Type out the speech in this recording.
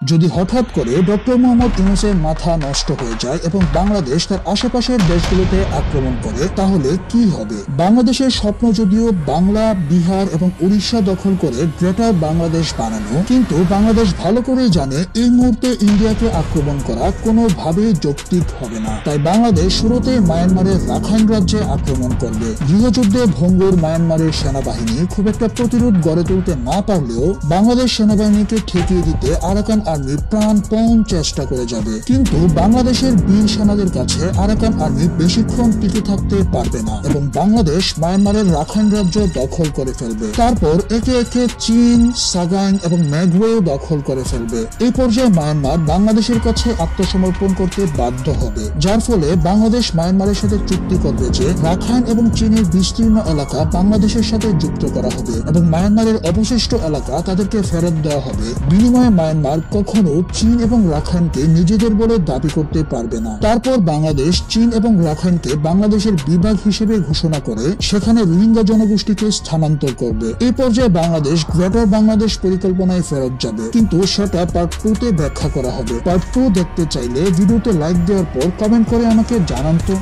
যদি হঠাৎ করে ডক্টর মোহাম্মদ ইউনূসের মাথা নষ্ট হয়ে যায় এবং বাংলাদেশ তার আশেপাশের দেশগুলোতে আক্রমণ করে, তাহলে কি হবে? বাংলাদেশের স্বপ্ন যদিও বাংলা, বিহার এবং উড়িষ্যা দখল করে গ্রেটার বাংলাদেশ বানানো, কিন্তু বাংলাদেশ ভালো করেই জানে এই মুহূর্তে ইন্ডিয়াকে আক্রমণ করা কোনোভাবেই যৌক্তিক হবে না। তাই বাংলাদেশ শুরুতে মায়ানমারের রাখাইন রাজ্যে আক্রমণ করবে। গৃহযুদ্ধে ভঙ্গুর মায়ানমারের সেনাবাহিনী খুব একটা প্রতিরোধ গড়ে তুলতে না পারলেও বাংলাদেশ সেনাবাহিনীকে ঠেকিয়ে দিতে আরাকান আর্মি প্রাণপণ চেষ্টা করে যাবে। কিন্তু বাংলাদেশের বীর সেনাদের কাছে আরাকান আর্মি বেশিক্ষণ টিকে থাকতে পারবে না এবং বাংলাদেশ মায়ানমারের রাখাইন রাজ্য দখল করে ফেলবে। তারপর একে একে চীন, সাগাইং এবং মেঘওয়ে দখল করে ফেলবে। এই পর্যায়ে মায়ানমার বাংলাদেশের কাছে আত্মসমর্পণ করতে বাধ্য হবে, যার ফলে বাংলাদেশ মায়ানমারের সাথে চুক্তি করবে যে রাখাইন এবং চীনের বিস্তীর্ণ এলাকা বাংলাদেশের সাথে যুক্ত করা হবে এবং মায়ানমারের অবশিষ্ট এলাকা তাদেরকে ফেরত দেওয়া হবে। বিনিময়ে মায়ানমার কখনো চীন এবং রাখাইনকে নিজেদের বলে দাবি করতে পারবে না। তারপর বাংলাদেশ চীন এবং রাখাইনকে বাংলাদেশের বিভাগ হিসেবে ঘোষণা করে সেখানে রোহিঙ্গা জনগোষ্ঠীকে স্থানান্তর করবে। এই পর্যায়ে বাংলাদেশ গ্রেটার বাংলাদেশ পরিকল্পনায় ফেরত যাবে, কিন্তু সেটা পার্ট 2 তে ব্যাখ্যা করা হবে। পার্ট 2 দেখতে চাইলে ভিডিওতে লাইক দেওয়ার পর কমেন্ট করে আমাকে জানান তো।